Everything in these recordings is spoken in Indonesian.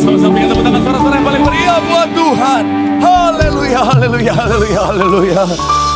sama-sama berikan tepuk tangan suara-suara yang paling meriah buat Tuhan. Haleluya, haleluya, haleluya, haleluya.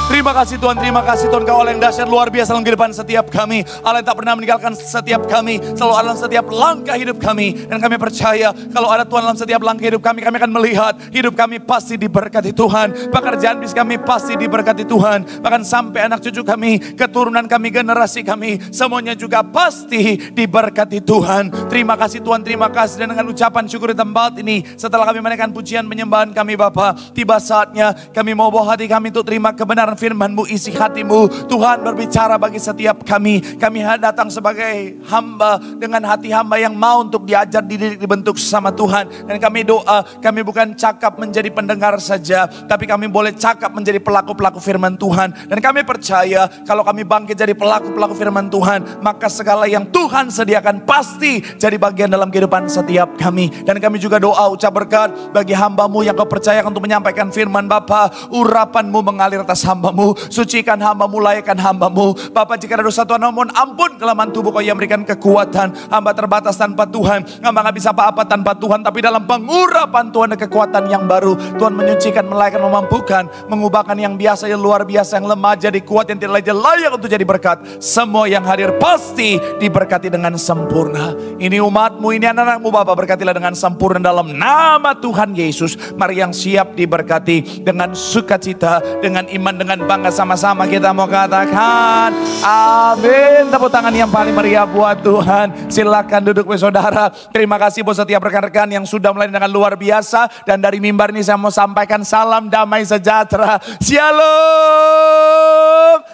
Terima kasih Tuhan, terima kasih Tuhan, Kau Allah yang dahsyat luar biasa dalam kehidupan setiap kami. Allah yang tak pernah meninggalkan setiap kami, selalu ada dalam setiap langkah hidup kami. Dan kami percaya kalau ada Tuhan dalam setiap langkah hidup kami akan melihat hidup kami pasti diberkati Tuhan. Pekerjaan bisnis kami pasti diberkati Tuhan. Bahkan sampai anak cucu kami, keturunan kami, generasi kami, semuanya juga pasti diberkati Tuhan. Terima kasih Tuhan, terima kasih. Dan dengan ucapan syukur di tempat ini, setelah kami menaikkan pujian penyembahan kami Bapa, tiba saatnya kami mau bawa hati kami untuk terima kebenaran firman-Mu, isi hati-Mu. Tuhan berbicara bagi setiap kami. Kami datang sebagai hamba dengan hati hamba yang mau untuk diajar, dididik, dibentuk sama Tuhan. Dan kami doa, kami bukan cakap menjadi pendengar saja, tapi kami boleh cakap menjadi pelaku-pelaku firman Tuhan. Dan kami percaya kalau kami bangkit jadi pelaku-pelaku firman Tuhan, maka segala yang Tuhan sediakan pasti jadi bagian dalam kehidupan setiap kami. Dan kami juga doa ucap berkat bagi hamba-Mu yang Kau percayakan untuk menyampaikan firman Bapa. Urapan-Mu mengalir atas hamba-Mu, sucikan hamba-Mu, layakkan hamba-Mu. Bapa, jika ada dosa Tuhan, mohon ampun kelemahan tubuh Kau yang berikan kekuatan. Hamba terbatas tanpa Tuhan, hamba gak bisa apa-apa tanpa Tuhan. Tapi dalam pengurapan Tuhan ada kekuatan yang baru. Tuhan menyucikan, melayakkan, memampukan, mengubahkan yang biasa yang luar biasa, yang lemah jadi kuat, yang tidak layak untuk jadi berkat. Semua yang hadir pasti diberkati dengan sempurna. Ini umat-Mu, ini anak-anak-Mu Bapa, berkatilah dengan sempurna dalam nama Tuhan Yesus. Mari yang siap diberkati dengan sukacita, dengan iman, dengan bangga, sama-sama kita mau katakan amin. Tepuk tangan yang paling meriah buat Tuhan. Silakan duduk saudara. Terima kasih buat setiap rekan-rekan yang sudah melayani dengan luar biasa. Dan dari mimbar ini saya mau sampaikan salam damai sejahtera. Shalom.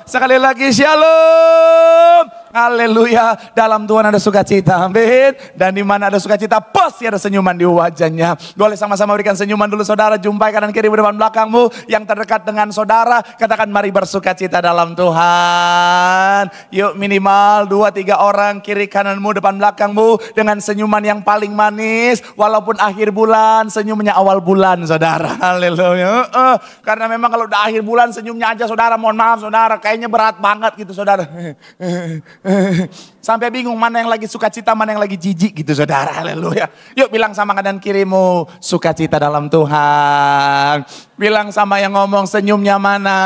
Sekali lagi shalom. Haleluya. Dalam Tuhan ada sukacita, amin. Dan di mana ada sukacita pasti ada senyuman di wajahnya. Boleh sama-sama berikan senyuman dulu saudara. Jumpai kanan kiri depan belakangmu. Yang terdekat dengan saudara, katakan mari bersukacita dalam Tuhan. Yuk minimal 2-3 orang kiri kananmu depan belakangmu dengan senyuman yang paling manis. Walaupun akhir bulan, senyumnya awal bulan saudara. Haleluya. Karena memang kalau udah akhir bulan senyumnya aja saudara, mohon maaf saudara, kayaknya berat banget gitu saudara. Sampai bingung mana yang lagi sukacita, mana yang lagi jijik gitu saudara. Haleluya. Yuk bilang sama kanan kirimu, sukacita dalam Tuhan. Bilang sama yang ngomong senyumnya mana.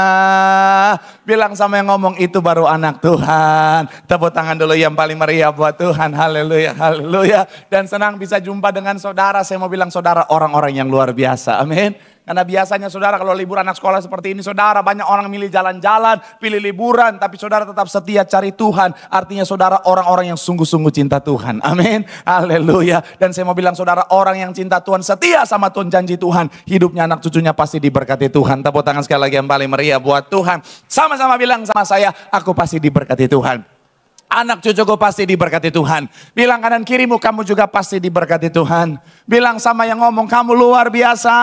Bilang sama yang ngomong itu baru anak Tuhan. Tepuk tangan dulu yang paling meriah buat Tuhan. Haleluya, haleluya. Dan senang bisa jumpa dengan saudara. Saya mau bilang saudara orang-orang yang luar biasa. Amin. Karena biasanya saudara kalau libur anak sekolah seperti ini saudara, banyak orang milih jalan-jalan, pilih liburan. Tapi saudara tetap setia cari Tuhan. Artinya saudara orang-orang yang sungguh-sungguh cinta Tuhan. Amin. Haleluya. Dan saya mau bilang saudara orang yang cinta Tuhan, setia sama Tuhan, janji Tuhan, hidupnya anak cucunya pasti diberkati Tuhan. Tepuk tangan sekali lagi yang paling meriah buat Tuhan. Sama-sama bilang sama saya, aku pasti diberkati Tuhan. Anak cucuku pasti diberkati Tuhan. Bilang kanan kirimu, kamu juga pasti diberkati Tuhan. Bilang sama yang ngomong, kamu luar biasa.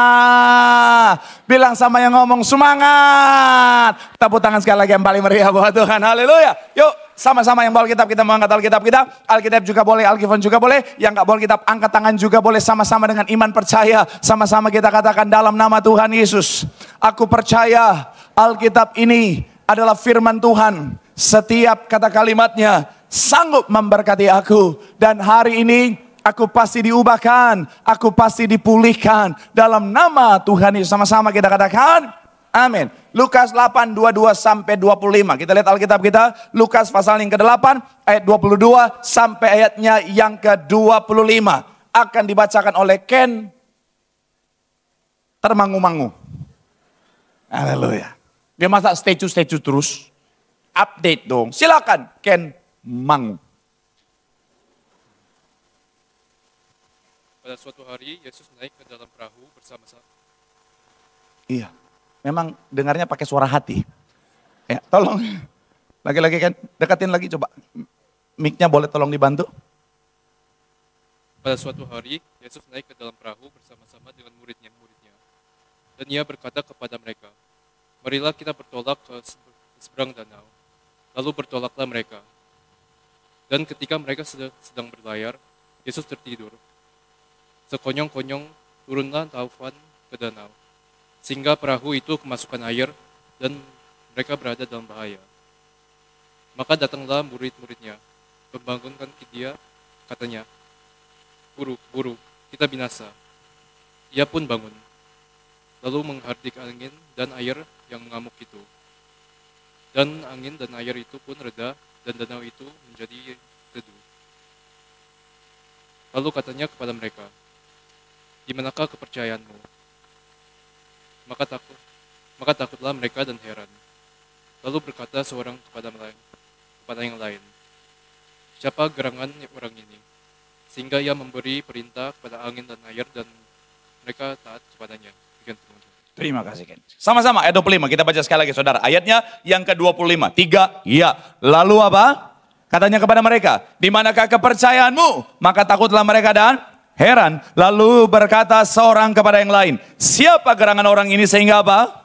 Bilang sama yang ngomong, semangat. Tepuk tangan sekali lagi yang paling meriah buat Tuhan. Haleluya. Yuk sama-sama yang bawa Alkitab, kita mengangkat Alkitab kita. Alkitab juga boleh, Alkifon juga boleh. Yang gak bawa Alkitab, angkat tangan juga boleh. Sama-sama dengan iman percaya. Sama-sama kita katakan dalam nama Tuhan Yesus. Aku percaya Alkitab ini adalah firman Tuhan. Setiap kata kalimatnya sanggup memberkati aku. Dan hari ini aku pasti diubahkan. Aku pasti dipulihkan. Dalam nama Tuhan Yesus. Sama-sama kita katakan amin. Lukas 8, 22 sampai 25. Kita lihat Alkitab kita. Lukas pasal yang ke-8 ayat 22 sampai ayatnya yang ke-25. Akan dibacakan oleh Ken termangu-mangu. Haleluya. Dia masa statue terus. Update dong. Silakan Ken Mangu. Pada suatu hari Yesus naik ke dalam perahu bersama-sama. Iya. Memang dengarnya pakai suara hati. Ya, tolong. Lagi-lagi kan deketin lagi coba. Mic-nya boleh tolong dibantu. Pada suatu hari Yesus naik ke dalam perahu bersama-sama dengan muridnya. Dan ia berkata kepada mereka, marilah kita bertolak ke seberang danau. Lalu bertolaklah mereka. Dan ketika mereka sedang berlayar, Yesus tertidur. Sekonyong-konyong turunlah taufan ke danau, sehingga perahu itu kemasukan air dan mereka berada dalam bahaya. Maka datanglah murid-muridnya, membangunkan dia, katanya, Guru, kita binasa. Ia pun bangun, lalu menghardik angin dan air yang mengamuk itu. Dan angin dan air itu pun reda, dan danau itu menjadi teduh. Lalu katanya kepada mereka, "Di manakah kepercayaanmu?" Maka takutlah mereka dan heran. Lalu berkata seorang kepada yang lain, "Siapa gerangan orang ini, sehingga ia memberi perintah kepada angin dan air dan mereka taat kepadanya?" Terima kasih Ken. Sama-sama ayat 25 kita baca sekali lagi saudara. Ayatnya yang ke-25. 3, ya. Lalu apa? Katanya kepada mereka, "Di manakah kepercayaanmu?" Maka takutlah mereka dan heran. Lalu berkata seorang kepada yang lain, "Siapa gerangan orang ini sehingga apa?"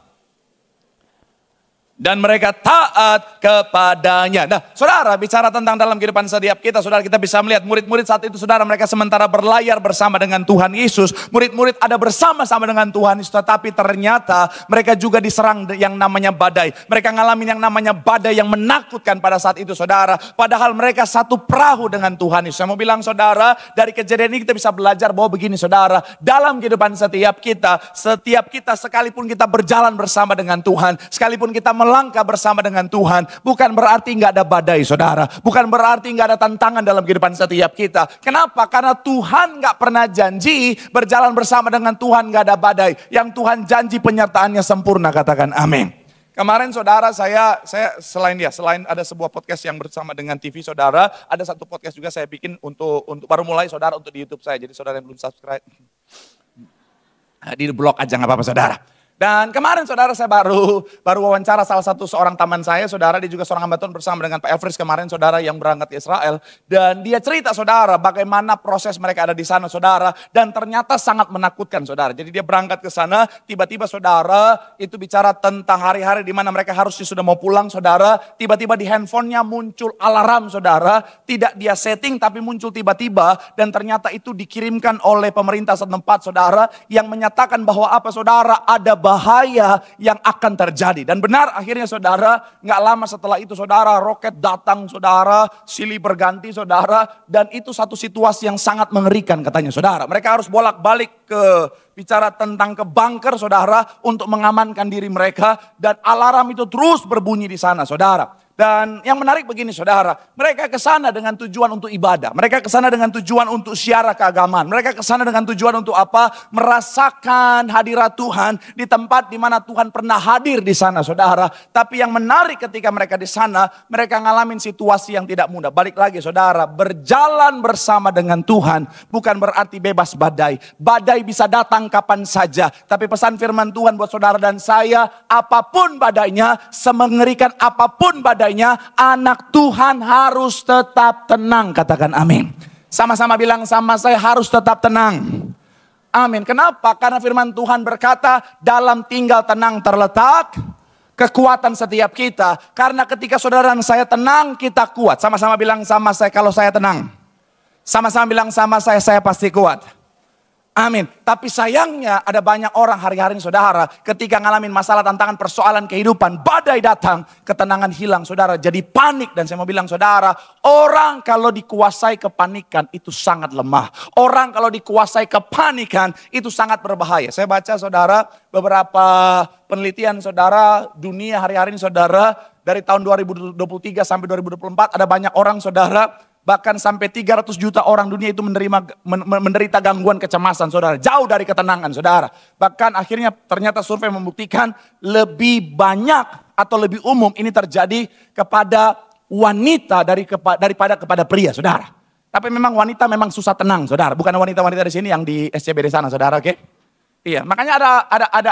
Dan mereka taat kepadanya. Nah, saudara bicara tentang dalam kehidupan setiap kita, saudara kita bisa melihat murid-murid saat itu, saudara mereka sementara berlayar bersama dengan Tuhan Yesus. Murid-murid ada bersama-sama dengan Tuhan Yesus, tetapi ternyata mereka juga diserang yang namanya badai. Mereka ngalamin yang namanya badai yang menakutkan pada saat itu, saudara. Padahal mereka satu perahu dengan Tuhan Yesus. Saya mau bilang, saudara, dari kejadian ini kita bisa belajar bahwa begini, saudara. Dalam kehidupan setiap kita sekalipun kita berjalan bersama dengan Tuhan, sekalipun kita melangkah bersama dengan Tuhan, bukan berarti nggak ada badai, saudara. Bukan berarti nggak ada tantangan dalam kehidupan setiap kita. Kenapa? Karena Tuhan nggak pernah janji berjalan bersama dengan Tuhan nggak ada badai. Yang Tuhan janji penyertaannya sempurna, katakan amin. Kemarin saudara saya selain ada sebuah podcast yang bersama dengan TV saudara, ada satu podcast juga saya bikin untuk baru mulai saudara untuk di YouTube saya. Jadi saudara yang belum subscribe, di blog aja nggak apa-apa saudara. Dan kemarin saudara saya baru wawancara salah satu seorang teman saya, saudara, dia juga seorang hamba Tuhan bersama dengan Pak Elfris kemarin, saudara, yang berangkat ke Israel. Dan dia cerita, saudara, bagaimana proses mereka ada di sana, saudara. Dan ternyata sangat menakutkan, saudara. Jadi dia berangkat ke sana, tiba-tiba saudara itu bicara tentang hari-hari di mana mereka harusnya sudah mau pulang, saudara. Tiba-tiba di handphonenya muncul alarm, saudara. Tidak dia setting tapi muncul tiba-tiba. Dan ternyata itu dikirimkan oleh pemerintah setempat, saudara, yang menyatakan bahwa apa, saudara, ada bahaya yang akan terjadi. Dan benar akhirnya saudara, gak lama setelah itu saudara, roket datang saudara, silih berganti saudara. Dan itu satu situasi yang sangat mengerikan katanya saudara. Mereka harus bolak-balik bicara tentang ke bunker saudara, untuk mengamankan diri mereka. Dan alarm itu terus berbunyi di sana saudara. Dan yang menarik begini saudara, mereka ke sana dengan tujuan untuk ibadah. Mereka ke sana dengan tujuan untuk syiar keagamaan. Mereka ke sana dengan tujuan untuk apa? Merasakan hadirat Tuhan di tempat di mana Tuhan pernah hadir di sana saudara. Tapi yang menarik ketika mereka di sana, mereka ngalamin situasi yang tidak mudah. Balik lagi saudara, berjalan bersama dengan Tuhan bukan berarti bebas badai. Badai bisa datang kapan saja. Tapi pesan firman Tuhan buat saudara dan saya, apapun badainya, semengerikan apapun badainya, anak Tuhan harus tetap tenang. Katakan amin. Sama-sama bilang sama saya, harus tetap tenang. Amin. Kenapa? Karena firman Tuhan berkata, dalam tinggal tenang terletak kekuatan setiap kita. Karena ketika saudara dan saya tenang, kita kuat. Sama-sama bilang sama saya, kalau saya tenang. Sama-sama bilang sama saya pasti kuat. Amin. Tapi sayangnya ada banyak orang hari-hari ini saudara, ketika ngalamin masalah, tantangan, persoalan kehidupan, badai datang, ketenangan hilang saudara, jadi panik. Dan saya mau bilang saudara, orang kalau dikuasai kepanikan itu sangat lemah. Orang kalau dikuasai kepanikan itu sangat berbahaya. Saya baca saudara beberapa penelitian saudara, dunia hari-hari ini saudara, dari tahun 2023 sampai 2024 ada banyak orang saudara, bahkan sampai 300 juta orang dunia itu menderita gangguan kecemasan saudara. Jauh dari ketenangan saudara. Bahkan akhirnya ternyata survei membuktikan lebih banyak atau lebih umum ini terjadi kepada wanita daripada kepada pria saudara. Tapi memang wanita memang susah tenang saudara. Bukan wanita-wanita di sini yang di SCBD sana saudara, oke? Iya, makanya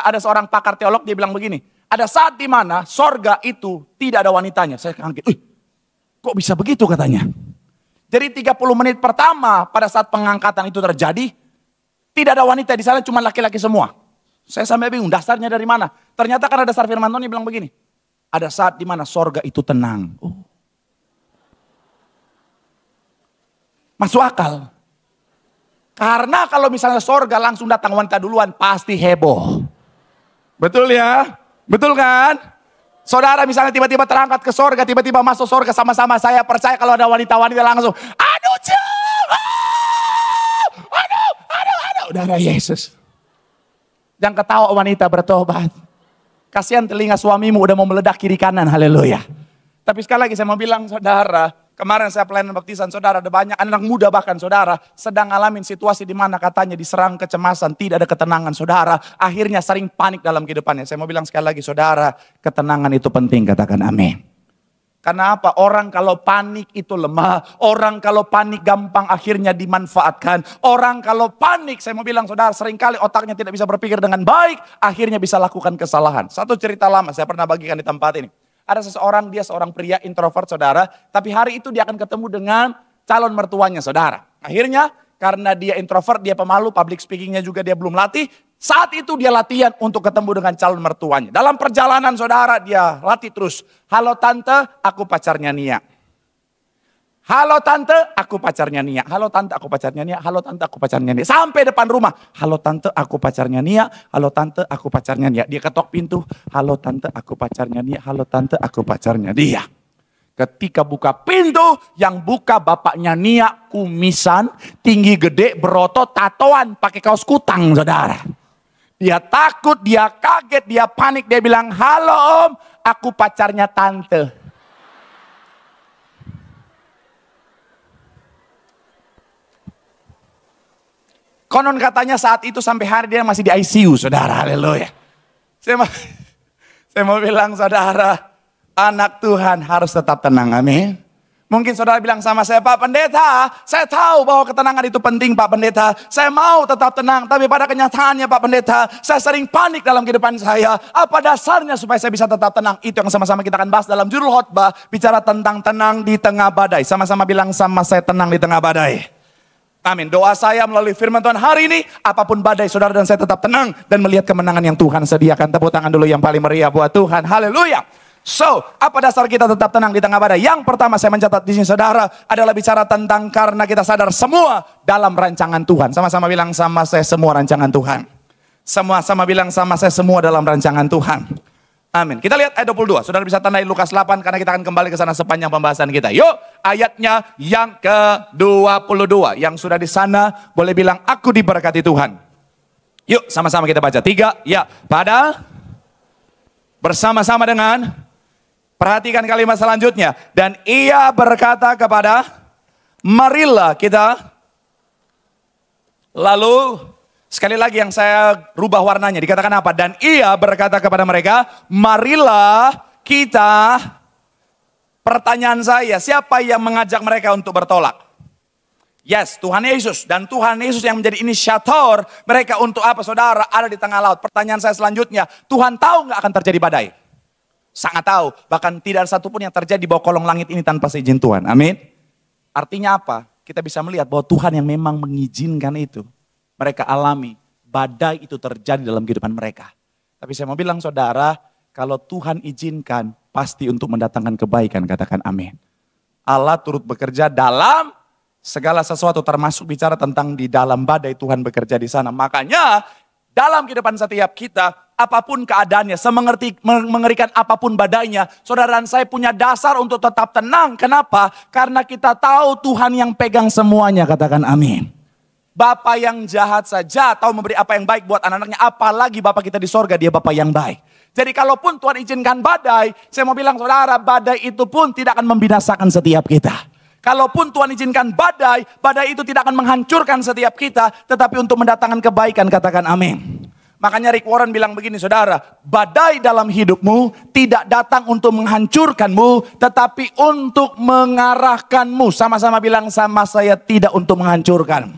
ada seorang pakar teolog, dia bilang begini. Ada saat di mana sorga itu tidak ada wanitanya. Saya kaget, kok bisa begitu katanya. Jadi 30 menit pertama pada saat pengangkatan itu terjadi, tidak ada wanita di sana, cuma laki-laki semua. Saya sampai bingung, dasarnya dari mana? Ternyata karena dasar firman Tuhan bilang begini. Ada saat di mana sorga itu tenang. Masuk akal. Karena kalau misalnya sorga langsung datang wanita duluan, pasti heboh. Betul ya? Betul kan? Saudara misalnya tiba-tiba terangkat ke sorga, tiba-tiba masuk sorga sama-sama, saya percaya kalau ada wanita-wanita langsung, aduh, darah Yesus. Jangan ketawa wanita bertobat. Kasihan telinga suamimu udah mau meledak kiri kanan, haleluya. Tapi sekali lagi saya mau bilang saudara, kemarin saya pelayanan baptisan saudara, ada banyak anak muda bahkan saudara sedang ngalamin situasi di mana katanya diserang kecemasan, tidak ada ketenangan saudara. Akhirnya sering panik dalam kehidupannya. Saya mau bilang sekali lagi saudara, ketenangan itu penting, katakan amin. Karena apa? Orang kalau panik itu lemah. Orang kalau panik gampang akhirnya dimanfaatkan. Orang kalau panik, saya mau bilang saudara, seringkali otaknya tidak bisa berpikir dengan baik. Akhirnya bisa lakukan kesalahan. Satu cerita lama saya pernah bagikan di tempat ini. Ada seseorang, dia seorang pria introvert saudara. Tapi hari itu dia akan ketemu dengan calon mertuanya saudara. Akhirnya karena dia introvert, dia pemalu, public speakingnya juga dia belum latih. Saat itu dia latihan untuk ketemu dengan calon mertuanya. Dalam perjalanan saudara dia latih terus. Halo tante, aku pacarnya Nia. Halo tante, aku pacarnya Nia. Halo tante, aku pacarnya Nia. Halo tante, aku pacarnya Nia. Sampai depan rumah. Halo tante, aku pacarnya Nia. Halo tante, aku pacarnya Nia. Dia ketok pintu. Halo tante, aku pacarnya Nia. Halo tante, aku pacarnya dia. Ketika buka pintu, yang buka bapaknya Nia, kumisan, tinggi gede, berotot, tatoan, pakai kaos kutang saudara. Dia takut, dia kaget, dia panik, dia bilang, halo om, aku pacarnya tante. Konon katanya saat itu sampai hari dia masih di ICU, saudara, haleluya. Saya mau bilang saudara, anak Tuhan harus tetap tenang, amin. Mungkin saudara bilang sama saya, Pak Pendeta, saya tahu bahwa ketenangan itu penting Pak Pendeta. Saya mau tetap tenang, tapi pada kenyataannya Pak Pendeta, saya sering panik dalam kehidupan saya. Apa dasarnya supaya saya bisa tetap tenang? Itu yang sama-sama kita akan bahas dalam judul khotbah, bicara tentang tenang di tengah badai. Sama-sama bilang sama saya, tenang di tengah badai. Amin. Doa saya melalui firman Tuhan hari ini, apapun badai saudara dan saya tetap tenang dan melihat kemenangan yang Tuhan sediakan. Tepuk tangan dulu yang paling meriah buat Tuhan. Haleluya. So, apa dasar kita tetap tenang di tengah badai? Yang pertama saya mencatat di sini saudara adalah bicara tentang karena kita sadar semua dalam rancangan Tuhan. Sama-sama bilang sama saya, semua rancangan Tuhan. Sama-sama bilang sama saya, semua dalam rancangan Tuhan. Amin. Kita lihat ayat 22. Saudara bisa tandai Lukas 8 karena kita akan kembali ke sana sepanjang pembahasan kita. Yuk, ayatnya yang ke-22. Yang sudah di sana boleh bilang aku diberkati Tuhan. Yuk, sama-sama kita baca. 3, ya. Pada bersama-sama dengan, perhatikan kalimat selanjutnya. Dan ia berkata kepada, marilah kita. Lalu sekali lagi yang saya rubah warnanya. Dikatakan apa? Dan ia berkata kepada mereka, marilah kita. Pertanyaan saya, siapa yang mengajak mereka untuk bertolak? Yes, Tuhan Yesus. Dan Tuhan Yesus yang menjadi inisiator mereka untuk apa saudara? Ada di tengah laut. Pertanyaan saya selanjutnya, Tuhan tahu nggak akan terjadi badai? Sangat tahu. Bahkan tidak ada satupun yang terjadi di bawah kolong langit ini tanpa seizin Tuhan. Amin. Artinya apa? Kita bisa melihat bahwa Tuhan yang memang mengizinkan itu. Mereka alami. Badai itu terjadi dalam kehidupan mereka. Tapi saya mau bilang saudara, kalau Tuhan izinkan, pasti untuk mendatangkan kebaikan. Katakan amin. Allah turut bekerja dalam segala sesuatu, termasuk bicara tentang di dalam badai Tuhan bekerja di sana. Makanya dalam kehidupan setiap kita, apapun keadaannya, mengerikan apapun badainya, saudara dan saya punya dasar untuk tetap tenang. Kenapa? Karena kita tahu Tuhan yang pegang semuanya. Katakan amin. Bapa yang jahat saja tahu memberi apa yang baik buat anak-anaknya. Apalagi Bapa kita di sorga, dia Bapa yang baik. Jadi kalaupun Tuhan izinkan badai, saya mau bilang saudara, badai itu pun tidak akan membinasakan setiap kita. Kalaupun Tuhan izinkan badai, badai itu tidak akan menghancurkan setiap kita, tetapi untuk mendatangkan kebaikan. Katakan amin. Makanya Rick Warren bilang begini saudara, badai dalam hidupmu tidak datang untuk menghancurkanmu, tetapi untuk mengarahkanmu. Sama-sama bilang sama saya, tidak untuk menghancurkan.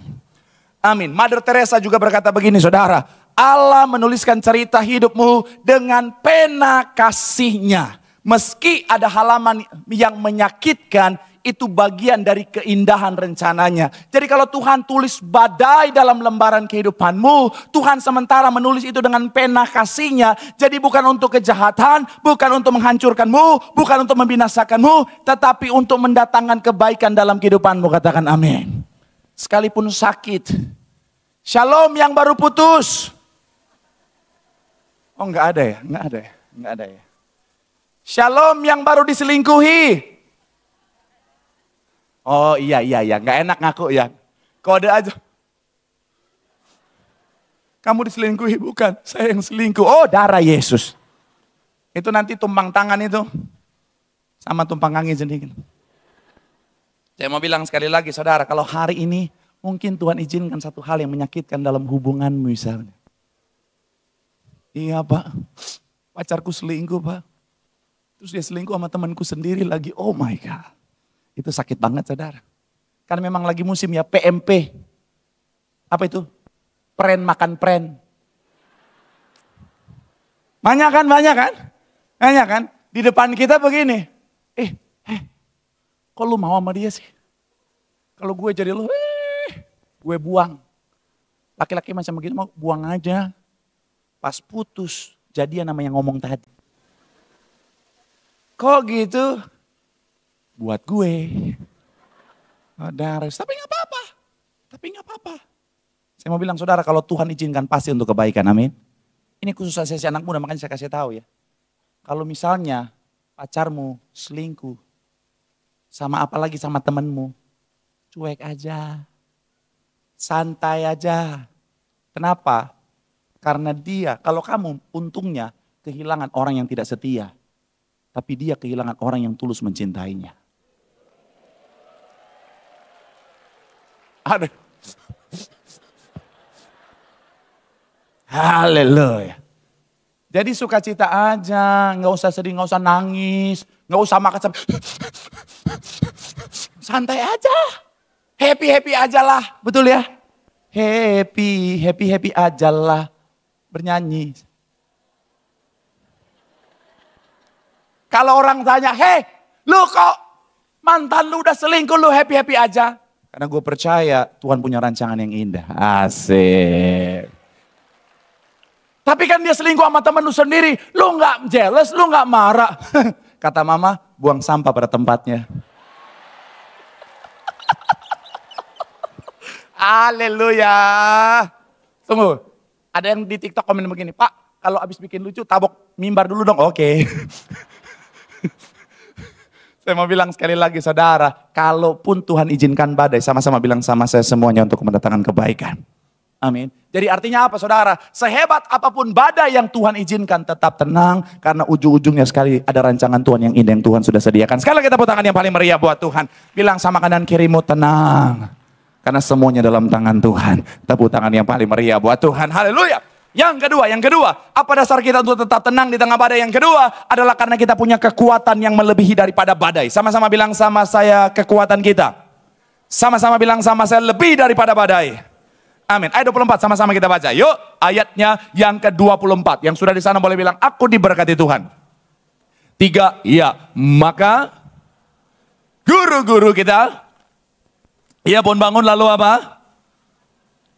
Amin. Mother Teresa juga berkata begini saudara, Allah menuliskan cerita hidupmu dengan pena kasih-Nya. Meski ada halaman yang menyakitkan, itu bagian dari keindahan rencananya. Jadi kalau Tuhan tulis badai dalam lembaran kehidupanmu, Tuhan sementara menulis itu dengan pena kasih-Nya. Jadi bukan untuk kejahatan, bukan untuk menghancurkanmu, bukan untuk membinasakanmu, tetapi untuk mendatangkan kebaikan dalam kehidupanmu. Katakan amin. Sekalipun sakit. Shalom yang baru putus. Oh enggak ada ya, enggak ada ya. Shalom yang baru diselingkuhi. Oh iya, enggak enak ngaku ya. Kode aja. Kamu diselingkuhi, bukan. Saya yang selingkuh. Oh, darah Yesus. Itu nanti tumpang tangan itu. Sama tumpang kaki sedikit. Saya mau bilang sekali lagi, saudara, kalau hari ini mungkin Tuhan izinkan satu hal yang menyakitkan dalam hubunganmu misalnya. Iya Pak, pacarku selingkuh Pak. Terus dia selingkuh sama temanku sendiri lagi. Oh my God. Itu sakit banget saudara. Karena memang lagi musim ya PMP. Apa itu? Pren makan pren. Banyak kan? Banyak kan? Di depan kita begini. Kok lu mau sama dia sih? Kalau gue jadi lu, gue buang. Laki-laki macam begitu mau buang aja. Pas putus, jadian sama yang ngomong tadi. Kok gitu? Buat gue. Dares, tapi gak apa-apa. Saya mau bilang saudara, kalau Tuhan izinkan pasti untuk kebaikan, amin. Ini khusus sesi anak muda, makanya saya kasih tahu ya. Kalau misalnya pacarmu selingkuh, sama apalagi sama temenmu, cuek aja, santai aja. Kenapa? Karena dia, kalau kamu untungnya kehilangan orang yang tidak setia, tapi dia kehilangan orang yang tulus mencintainya. Aduh. Haleluya. Jadi sukacita aja, nggak usah sedih, nggak usah nangis, nggak usah makan santai aja, happy aja lah, betul ya? Happy aja lah, bernyanyi. Kalau orang tanya, lu kok mantan lu udah selingkuh, lu happy aja? Karena gue percaya Tuhan punya rancangan yang indah. Asik. Tapi kan dia selingkuh sama temen lu sendiri. Lu gak jealous, lu gak marah. Kata mama, buang sampah pada tempatnya. Haleluya. Tunggu, ada yang di TikTok komen begini, Pak kalau abis bikin lucu tabok mimbar dulu dong. Oke. Saya mau bilang sekali lagi saudara, kalaupun Tuhan izinkan badai, sama-sama bilang sama saya semuanya untuk mendatangkan kebaikan. Amin. Jadi artinya apa saudara? Sehebat apapun badai yang Tuhan izinkan, tetap tenang. Karena ujung-ujungnya sekali ada rancangan Tuhan yang indah yang Tuhan sudah sediakan. Sekali lagi tepuk tangan yang paling meriah buat Tuhan. Bilang sama kanan kirimu, tenang. Karena semuanya dalam tangan Tuhan. Tepuk tangan yang paling meriah buat Tuhan. Haleluya. Yang kedua, apa dasar kita untuk tetap tenang di tengah badai? Yang kedua adalah karena kita punya kekuatan yang melebihi daripada badai. Sama-sama bilang sama saya kekuatan kita. Sama-sama bilang sama saya lebih daripada badai. Amin. Ayat 24 sama-sama kita baca. Yuk ayatnya yang ke-24. Yang sudah di sana boleh bilang aku diberkati Tuhan. 3, ya. Maka guru-guru kita ia pun bangun lalu apa?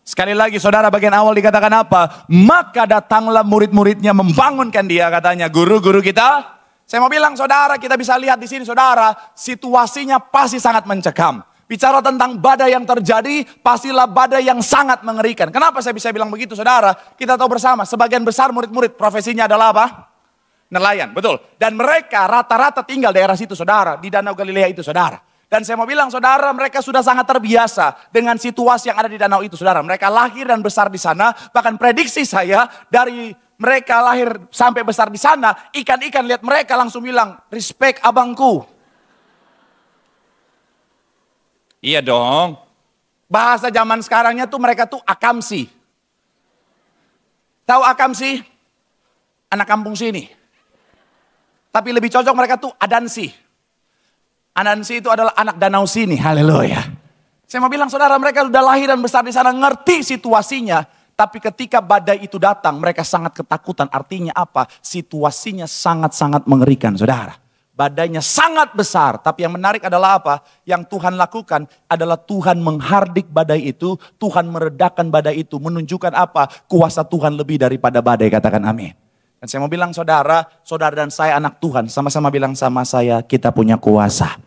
Sekali lagi saudara, bagian awal dikatakan apa? Maka datanglah murid-muridnya membangunkan dia, katanya guru-guru kita. Saya mau bilang saudara, kita bisa lihat di sini saudara, situasinya pasti sangat mencekam. Bicara tentang badai yang terjadi, pastilah badai yang sangat mengerikan. Kenapa saya bisa bilang begitu saudara? Kita tahu bersama, sebagian besar murid-murid profesinya adalah apa? Nelayan, betul. Dan mereka rata-rata tinggal daerah situ saudara, di Danau Galilea itu saudara. Dan saya mau bilang saudara, mereka sudah sangat terbiasa dengan situasi yang ada di danau itu saudara. Mereka lahir dan besar di sana, bahkan prediksi saya dari mereka lahir sampai besar di sana, ikan-ikan lihat mereka langsung bilang, respect abangku. Iya dong. Bahasa zaman sekarangnya tuh mereka tuh akamsi. Tahu akamsi? Anak kampung sini. Tapi lebih cocok mereka tuh adansi. Adansi itu adalah anak danau sini. Haleluya. Saya mau bilang saudara, mereka sudah lahir dan besar di sana, ngerti situasinya. Tapi ketika badai itu datang, mereka sangat ketakutan. Artinya apa? Situasinya sangat-sangat mengerikan saudara. Badainya sangat besar, tapi yang menarik adalah apa? Yang Tuhan lakukan adalah Tuhan menghardik badai itu, Tuhan meredakan badai itu, menunjukkan apa? Kuasa Tuhan lebih daripada badai, katakan amin. Dan saya mau bilang saudara, saudara dan saya anak Tuhan, sama-sama bilang sama saya, kita punya kuasa.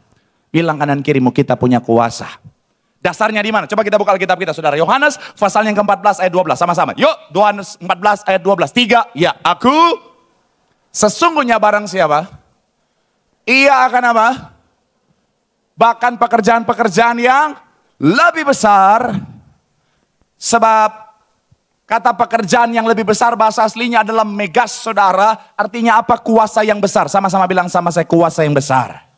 Bilang kanan kirimu, kita punya kuasa. Dasarnya di mana? Coba kita buka Alkitab kita saudara. Yohanes pasal yang ke-14 ayat 12, sama-sama. Yuk, Yohanes 14 ayat 12, 3, ya aku sesungguhnya barang siapa? Ia akan apa? Bahkan pekerjaan-pekerjaan yang lebih besar. Sebab Kata pekerjaan yang lebih besar bahasa aslinya adalah megas, saudara. Artinya apa? Kuasa yang besar. Sama-sama bilang sama saya, kuasa yang besar.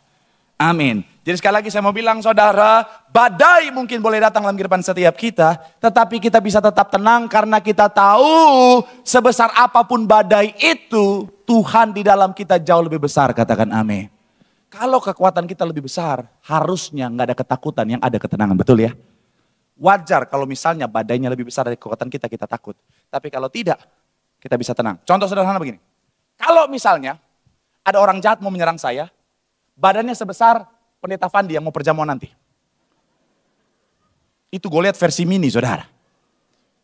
Amin. Jadi sekali lagi saya mau bilang saudara, badai mungkin boleh datang dalam kehidupan setiap kita. Tetapi kita bisa tetap tenang karena kita tahu sebesar apapun badai itu, Tuhan di dalam kita jauh lebih besar. Katakan amin. Kalau kekuatan kita lebih besar, harusnya nggak ada ketakutan, yang ada ketenangan. Betul ya? Wajar kalau misalnya badainya lebih besar dari kekuatan kita, kita takut. Tapi kalau tidak, kita bisa tenang. Contoh sederhana begini. Kalau misalnya ada orang jahat mau menyerang saya, badannya sebesar Pendeta Fandi yang mau perjamuan nanti. Itu gue lihat versi mini, saudara.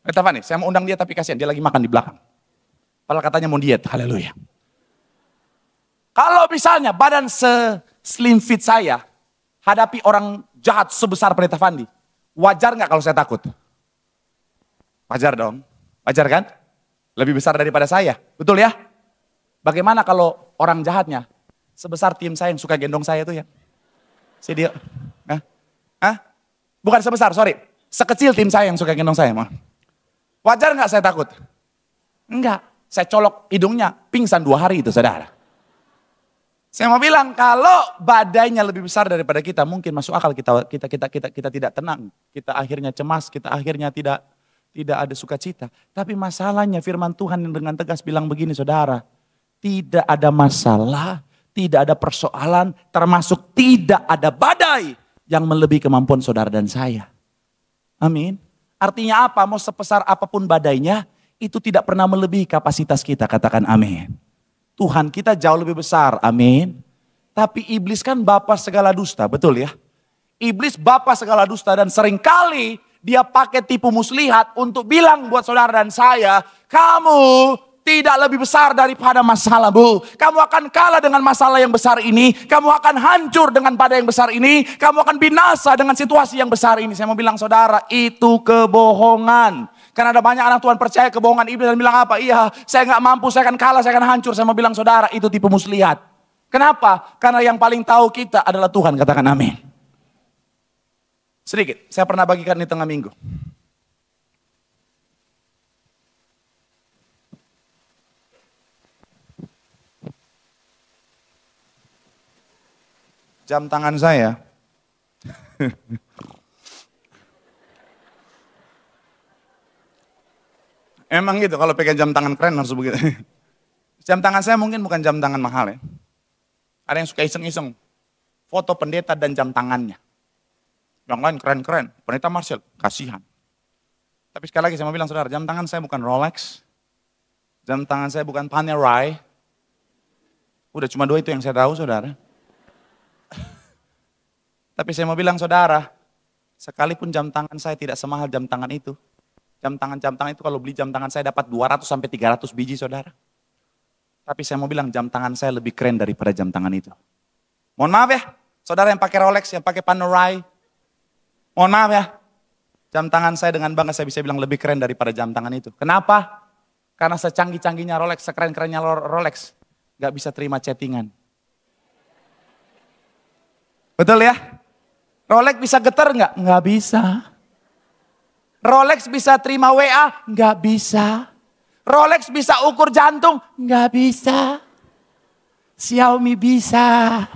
Pendeta Fandi, saya mau undang dia tapi kasihan, dia lagi makan di belakang. Padahal katanya mau diet, haleluya. Kalau misalnya badan se-slim fit saya, hadapi orang jahat sebesar Pendeta Fandi, wajar nggak kalau saya takut? Wajar dong, wajar kan? Lebih besar daripada saya, betul ya? Bagaimana kalau orang jahatnya sebesar tim saya yang suka gendong saya tuh ya? Si dia, bukan sebesar, sorry. Sekecil tim saya yang suka gendong saya. Wajar nggak saya takut? Enggak, saya colok hidungnya, pingsan 2 hari itu saudara. Saya mau bilang kalau badainya lebih besar daripada kita, mungkin masuk akal kita tidak tenang. Kita akhirnya cemas, kita akhirnya tidak ada sukacita. Tapi masalahnya firman Tuhan yang dengan tegas bilang begini saudara. Tidak ada masalah, tidak ada persoalan, termasuk tidak ada badai yang melebihi kemampuan saudara dan saya. Amin. Artinya apa? Mau sebesar apapun badainya, itu tidak pernah melebihi kapasitas kita. Katakan amin. Tuhan kita jauh lebih besar, amin. Tapi iblis kan bapa segala dusta, betul ya? Iblis bapa segala dusta dan seringkali dia pakai tipu muslihat untuk bilang buat saudara dan saya, kamu tidak lebih besar daripada masalahmu. Kamu akan kalah dengan masalah yang besar ini. Kamu akan hancur dengan badai yang besar ini. Kamu akan binasa dengan situasi yang besar ini. Saya mau bilang saudara, itu kebohongan. Karena ada banyak anak Tuhan percaya kebohongan iblis dan bilang apa? Iya, saya nggak mampu, saya akan kalah, saya akan hancur. Saya mau bilang saudara, itu tipu muslihat. Kenapa? Karena yang paling tahu kita adalah Tuhan. Katakan amin. Sedikit, saya pernah bagikan di tengah minggu. Jam tangan saya. Emang gitu, kalau pakai jam tangan keren harus begitu. Jam tangan saya mungkin bukan jam tangan mahal ya. Ada yang suka iseng-iseng. Foto pendeta dan jam tangannya. Yang lain keren-keren. Pendeta Marcel, kasihan. Tapi sekali lagi saya mau bilang saudara, jam tangan saya bukan Rolex. Jam tangan saya bukan Panerai. Udah cuma 2 itu yang saya tahu saudara. Tapi saya mau bilang saudara, sekalipun jam tangan saya tidak semahal jam tangan itu. Jam tangan itu kalau beli jam tangan saya dapat 200 sampai 300 biji saudara. Tapi saya mau bilang jam tangan saya lebih keren daripada jam tangan itu. Mohon maaf ya, saudara yang pakai Rolex, yang pakai Panerai. Mohon maaf ya, jam tangan saya dengan bangga saya bisa bilang lebih keren daripada jam tangan itu. Kenapa? Karena secanggih-canggihnya Rolex, sekeren-kerennya Rolex, gak bisa terima chattingan. Betul ya? Rolex bisa getar nggak? Nggak bisa. Rolex bisa terima WA? Nggak bisa. Rolex bisa ukur jantung? Nggak bisa. Xiaomi bisa.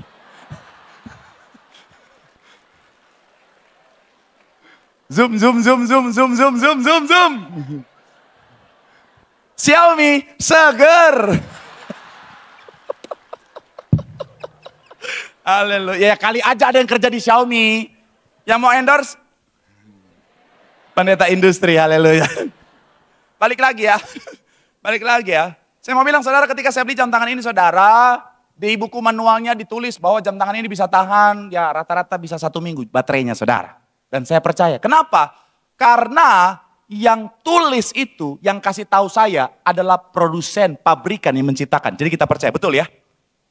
Zoom. Xiaomi seger. Haleluya. Ya kali aja ada yang kerja di Xiaomi. Yang mau endorse? Pendeta industri, haleluya. Balik lagi ya. Saya mau bilang saudara, ketika saya beli jam tangan ini saudara, di buku manualnya ditulis bahwa jam tangan ini bisa tahan, ya rata-rata bisa 1 minggu baterainya saudara. Dan saya percaya. Kenapa? Karena yang tulis itu, yang kasih tahu saya adalah produsen, pabrikan yang menciptakan. Jadi kita percaya, betul ya?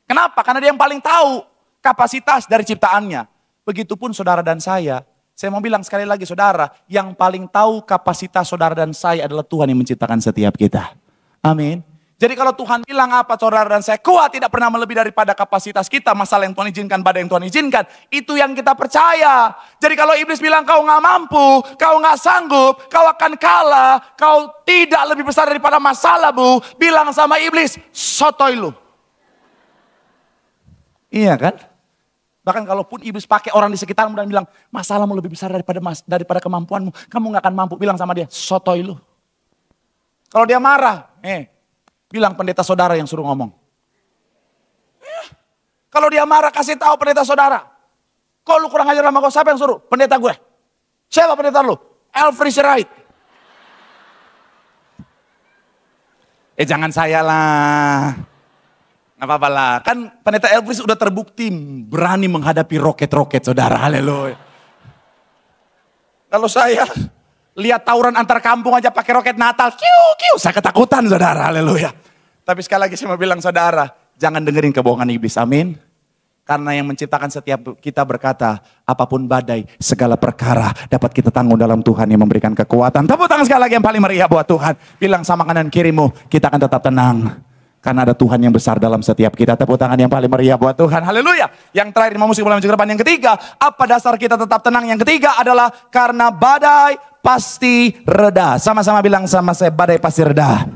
Kenapa? Karena dia yang paling tahu kapasitas dari ciptaannya. Begitupun saudara dan saya. Saya mau bilang sekali lagi saudara, yang paling tahu kapasitas saudara dan saya adalah Tuhan yang menciptakan setiap kita. Amin. Jadi kalau Tuhan bilang apa, saudara dan saya, kuat tidak pernah melebihi daripada kapasitas kita. Masalah yang Tuhan izinkan, badai yang Tuhan izinkan, itu yang kita percaya. Jadi kalau iblis bilang kau nggak mampu, kau nggak sanggup, kau akan kalah, kau tidak lebih besar daripada masalah, Bu. Bilang sama iblis, sotoy lu. Iya kan? Bahkan kalaupun iblis pakai orang di sekitarmu dan bilang, masalahmu lebih besar daripada kemampuanmu, kamu nggak akan mampu. Bilang sama dia, sotoy lu. Kalau dia marah, bilang pendeta saudara yang suruh ngomong. Kalau dia marah, kasih tahu pendeta saudara. Kok lu kurang ajar sama gue, siapa yang suruh? Pendeta gue. Siapa pendeta lu? Elfri Sirait. Jangan saya lah. Gak apa-apa lah. Kan pendeta Elfri sudah terbukti berani menghadapi roket-roket, saudara. Haleluya. Kalau saya lihat tawuran antar kampung aja pakai roket Natal. Kiu, saya ketakutan, saudara. Haleluya. Tapi sekali lagi saya mau bilang, saudara, jangan dengerin kebohongan iblis. Amin. Karena yang menciptakan setiap kita berkata, apapun badai, segala perkara dapat kita tanggung dalam Tuhan yang memberikan kekuatan. Tepuk tangan sekali lagi yang paling meriah buat Tuhan. Bilang sama kanan kirimu, kita akan tetap tenang. Karena ada Tuhan yang besar dalam setiap kita. Tepuk tangan yang paling meriah buat Tuhan. Haleluya. Yang terakhir, musik bola maju ke depan. Yang ketiga, apa dasar kita tetap tenang? Yang ketiga adalah karena badai pasti reda. Sama-sama bilang sama saya, badai pasti reda.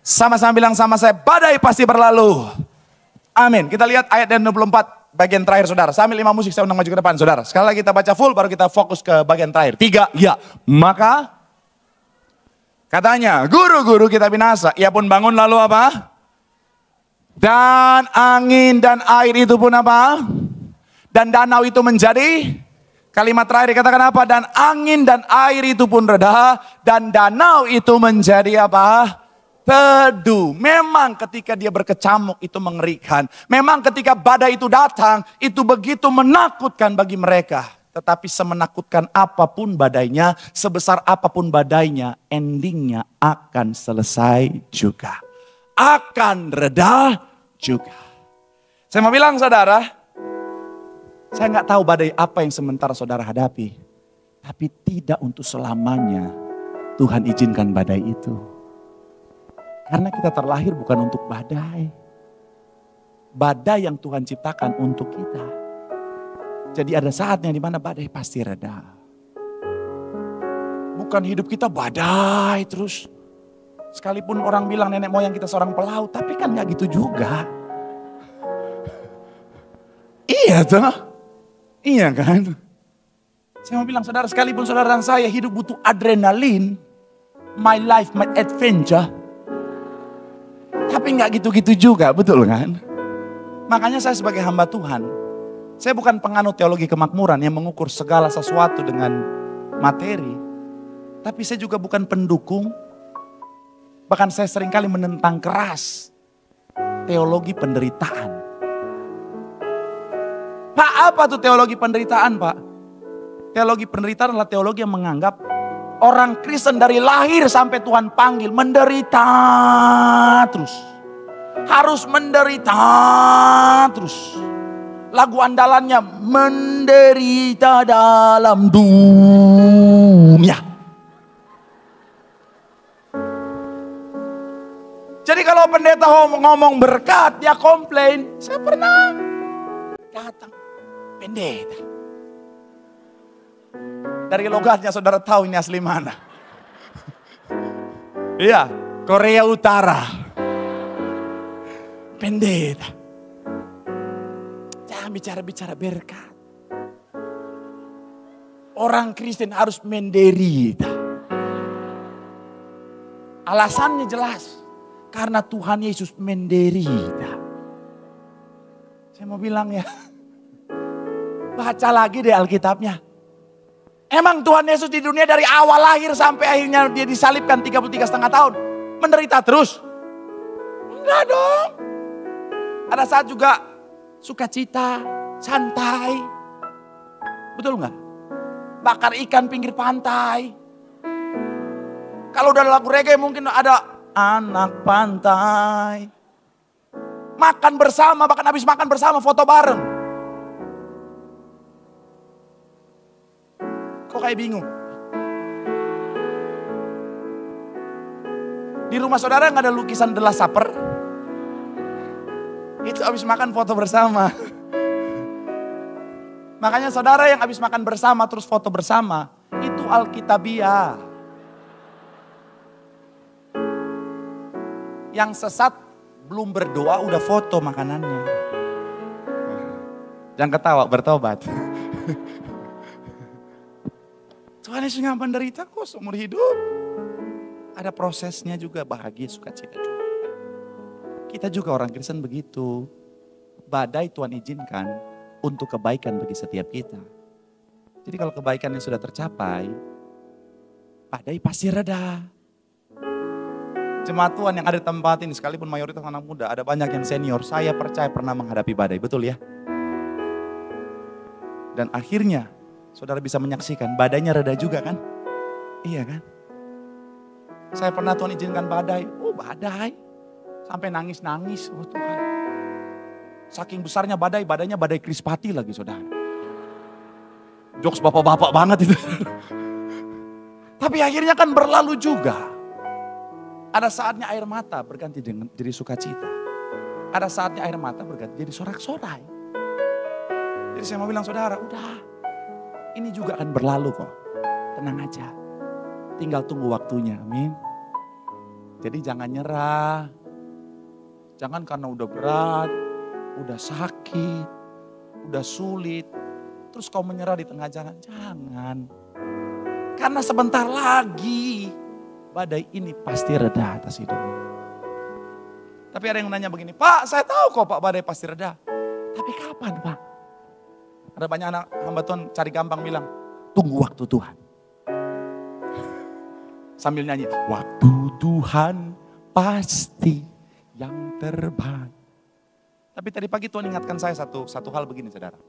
Sama-sama bilang sama saya, badai pasti berlalu. Amin. Kita lihat ayat dan 24 bagian terakhir, saudara. Sambil 5 musik saya undang maju ke depan, saudara. Sekali lagi kita baca full, baru kita fokus ke bagian terakhir. 3, ya. Maka katanya, guru-guru kita binasa. Ia pun bangun lalu apa? Dan angin dan air itu pun apa? Dan danau itu menjadi, kalimat terakhir dikatakan apa? Dan angin dan air itu pun reda. Dan danau itu menjadi apa? Teduh. Memang ketika dia berkecamuk itu mengerikan. Memang ketika badai itu datang, itu begitu menakutkan bagi mereka. Tetapi semenakutkan apapun badainya, sebesar apapun badainya, endingnya akan selesai juga. Akan reda juga. Saya mau bilang, saudara, saya nggak tahu badai apa yang sementara saudara hadapi. Tapi tidak untuk selamanya Tuhan izinkan badai itu. Karena kita terlahir bukan untuk badai. Badai yang Tuhan ciptakan untuk kita. Jadi ada saatnya di mana badai pasti reda. Bukan hidup kita badai terus. Sekalipun orang bilang nenek moyang kita seorang pelaut, tapi kan gak gitu juga. Iya tuh. Iya kan? Saya mau bilang, saudara, sekalipun saudara dan saya hidup butuh adrenalin. My life, my adventure. Tapi gak gitu-gitu juga, betul kan? Makanya saya sebagai hamba Tuhan, saya bukan penganut teologi kemakmuran yang mengukur segala sesuatu dengan materi. Tapi saya juga bukan pendukung. Bahkan saya seringkali menentang keras teologi penderitaan. Pak, apa tuh teologi penderitaan, Pak? Teologi penderitaan adalah teologi yang menganggap orang Kristen dari lahir sampai Tuhan panggil menderita terus. Harus menderita terus. Lagu andalannya menderita dalam dunia. Jadi kalau pendeta ngomong berkat, dia komplain. Saya pernah datang pendeta. Dari logatnya saudara tahu ini asli mana. Iya, Korea Utara. Pendeta. Jangan bicara-bicara berkat. Orang Kristen harus menderita. Alasannya jelas. Karena Tuhan Yesus menderita. Saya mau bilang ya. Baca lagi deh Alkitabnya. Emang Tuhan Yesus di dunia dari awal lahir sampai akhirnya dia disalibkan 33,5 tahun. Menderita terus? Enggak dong. Ada saat juga sukacita, santai. Betul enggak? Bakar ikan pinggir pantai. Kalau udah lagu reggae mungkin ada anak pantai. Makan bersama, bahkan habis makan bersama foto bareng. Kok kayak bingung? Di rumah saudara nggak ada lukisan The Last Supper? Itu habis makan foto bersama. Makanya saudara yang habis makan bersama terus foto bersama, itu Alkitabiah. Yang sesat belum berdoa udah foto makanannya. Jangan ketawa, bertobat. Tuhan Yesus nggak menderita kok seumur hidup. Ada prosesnya juga, bahagia, sukacita juga. Kita juga orang Kristen begitu. Badai Tuhan izinkan untuk kebaikan bagi setiap kita. Jadi kalau kebaikannya sudah tercapai, badai pasti reda. Jemaat Tuhan yang ada di tempat ini, sekalipun mayoritas anak muda, ada banyak yang senior, saya percaya pernah menghadapi badai, betul ya? Dan akhirnya, saudara bisa menyaksikan, badainya reda juga kan? Iya kan? Saya pernah Tuhan izinkan badai, oh badai. Sampai nangis-nangis, oh Tuhan. Saking besarnya badai, badainya badai Krispati lagi saudara. Jokes bapak-bapak banget itu. Tapi akhirnya kan berlalu juga. Ada saatnya air mata berganti jadi sukacita. Ada saatnya air mata berganti jadi sorak-sorai. Jadi saya mau bilang saudara, udah. Ini juga akan berlalu kok. Tenang aja. Tinggal tunggu waktunya, amin. Jadi jangan nyerah. Jangan karena udah berat, udah sakit, udah sulit. Terus kau menyerah di tengah jalan. Jangan. Karena sebentar lagi badai ini pasti reda atas hidupmu. Tapi ada yang nanya begini, Pak saya tahu kok Pak badai pasti reda. Tapi kapan Pak? Ada banyak anak hamba Tuhan cari gampang bilang, tunggu waktu Tuhan. Sambil nyanyi, waktu Tuhan pasti yang terbaik. Tapi tadi pagi Tuhan ingatkan saya satu hal begini saudara.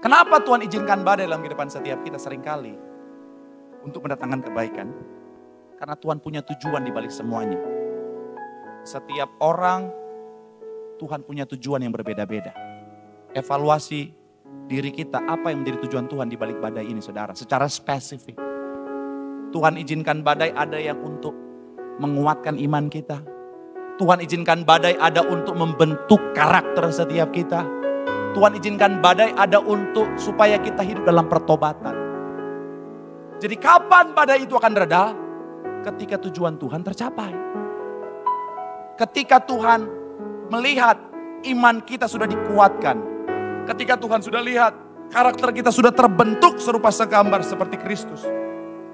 Kenapa Tuhan izinkan badai dalam kehidupan setiap kita seringkali? Untuk mendatangkan kebaikan. Karena Tuhan punya tujuan di balik semuanya. Setiap orang, Tuhan punya tujuan yang berbeda-beda. Evaluasi diri kita, apa yang menjadi tujuan Tuhan di balik badai ini saudara. Secara spesifik. Tuhan izinkan badai ada yang untuk menguatkan iman kita. Tuhan izinkan badai ada untuk membentuk karakter setiap kita. Tuhan izinkan badai ada untuk supaya kita hidup dalam pertobatan. Jadi kapan badai itu akan reda? Ketika tujuan Tuhan tercapai. Ketika Tuhan melihat iman kita sudah dikuatkan. Ketika Tuhan sudah lihat karakter kita sudah terbentuk serupa segambar seperti Kristus.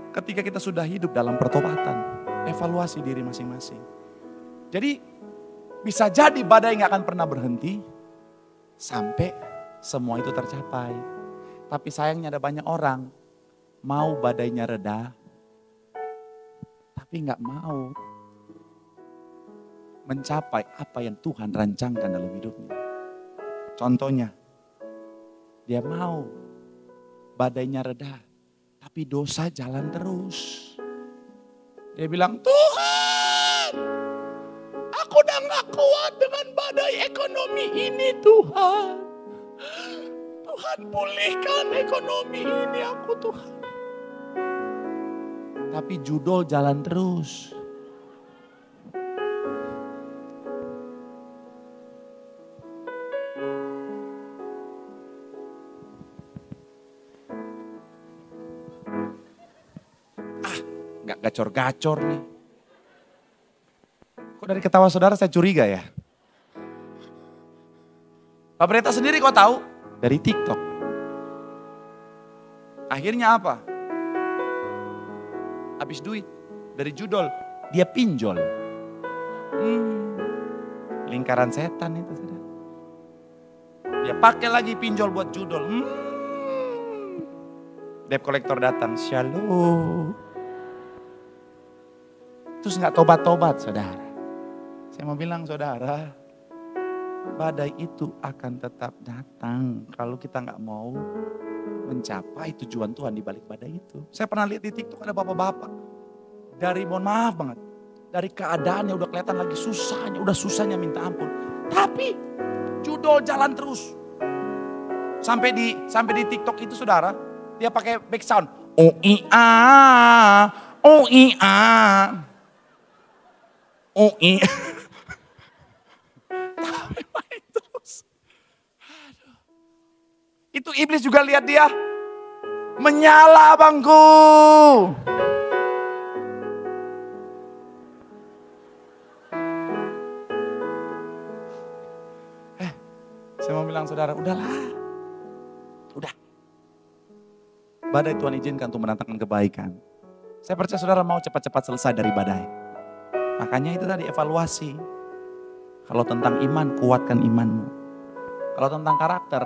Ketika kita sudah hidup dalam pertobatan. Evaluasi diri masing-masing. Jadi bisa jadi badai gak akan pernah berhenti. Sampai semua itu tercapai. Tapi sayangnya ada banyak orang. Mau badainya reda. Tapi gak mau mencapai apa yang Tuhan rancangkan dalam hidupnya. Contohnya, dia mau badainya reda, tapi dosa jalan terus. Dia bilang, Tuhan, aku udah gak kuat dengan badai ekonomi ini Tuhan. Tuhan pulihkan ekonomi ini aku Tuhan. Tapi judul jalan terus. Gak gacor-gacor nih. Kok dari ketawa saudara saya curiga ya? Pak Pendeta sendiri kok tahu? Dari TikTok. Akhirnya apa? Habis duit. Dari judul, dia pinjol. Lingkaran setan itu saudara. Dia pakai lagi pinjol buat judul. Debt collector datang, shalom. Terus gak tobat-tobat saudara. Saya mau bilang saudara, badai itu akan tetap datang kalau kita gak mau mencapai tujuan Tuhan di balik badai itu. Saya pernah lihat di TikTok ada bapak-bapak. Dari mohon maaf banget. Dari keadaannya udah kelihatan lagi susahnya. Udah susahnya minta ampun. Tapi judul jalan terus. Sampai di TikTok itu saudara. Dia pakai back sound. Oh iya. UI. Tapi main terus. Aduh. Itu iblis juga lihat dia. Menyala abangku. Saya mau bilang saudara, udahlah. Udah. Badai Tuhan izinkan untuk mendatangkan kebaikan. Saya percaya saudara mau cepat-cepat selesai dari badai. Makanya itu tadi evaluasi. Kalau tentang iman, kuatkan imanmu. Kalau tentang karakter,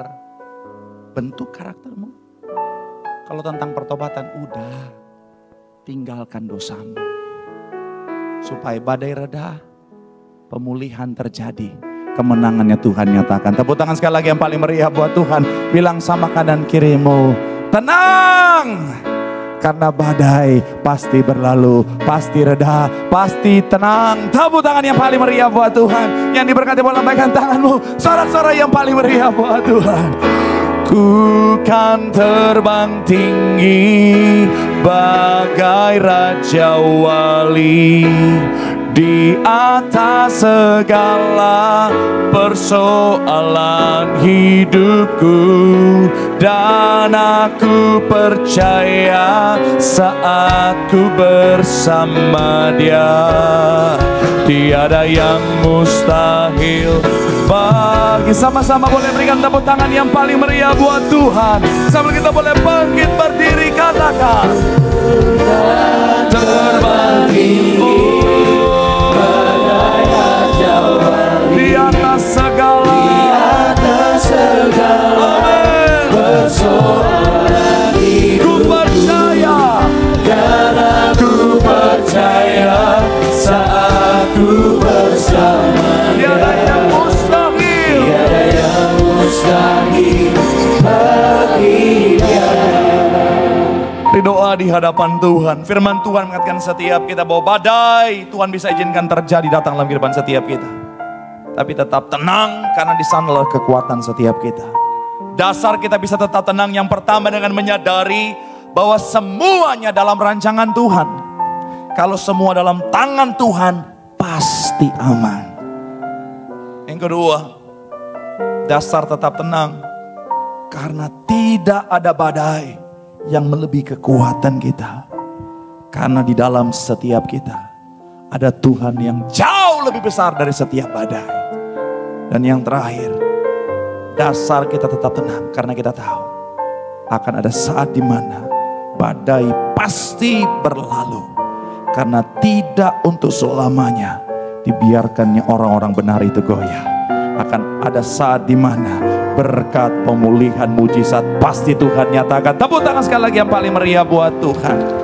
bentuk karaktermu. Kalau tentang pertobatan, udah. Tinggalkan dosamu. Supaya badai reda, pemulihan terjadi. Kemenangannya Tuhan nyatakan. Tepuk tangan sekali lagi yang paling meriah buat Tuhan. Bilang sama kanan kirimu, tenang. Karena badai pasti berlalu, pasti reda, pasti tenang. Tepuk tangan yang paling meriah buat Tuhan. Yang diberkati boleh lambaikan tanganmu. Sorak-sorak yang paling meriah buat Tuhan. Ku kan terbang tinggi bagai Raja Wali di atas segala persoalan hidupku, dan aku percaya saat ku bersama Dia tiada yang mustahil bagi. Sama-sama boleh berikan tepuk tangan yang paling meriah buat Tuhan. Sambil kita boleh bangkit berdiri, katakan terbang tinggi di atas segala persoalan ku percaya, karena ku percaya saat ku bersama Dia. Tiada yang mustahil, tiada yang mustahil bagi Dia. Doa di hadapan Tuhan. Firman Tuhan mengatakan setiap kita bawa badai, Tuhan bisa izinkan terjadi datang dalam kehidupan setiap kita. Tapi tetap tenang, karena di sanalah kekuatan setiap kita. Dasar kita bisa tetap tenang yang pertama dengan menyadari bahwa semuanya dalam rancangan Tuhan. Kalau semua dalam tangan Tuhan, pasti aman. Yang kedua, dasar tetap tenang karena tidak ada badai yang melebihi kekuatan kita. Karena di dalam setiap kita ada Tuhan yang jauh lebih besar dari setiap badai. Dan yang terakhir, dasar kita tetap tenang karena kita tahu akan ada saat di mana badai pasti berlalu. Karena tidak untuk selamanya dibiarkannya orang-orang benar itu goyah. Akan ada saat di mana berkat pemulihan mujizat pasti Tuhan nyatakan. Tepuk tangan sekali lagi yang paling meriah buat Tuhan.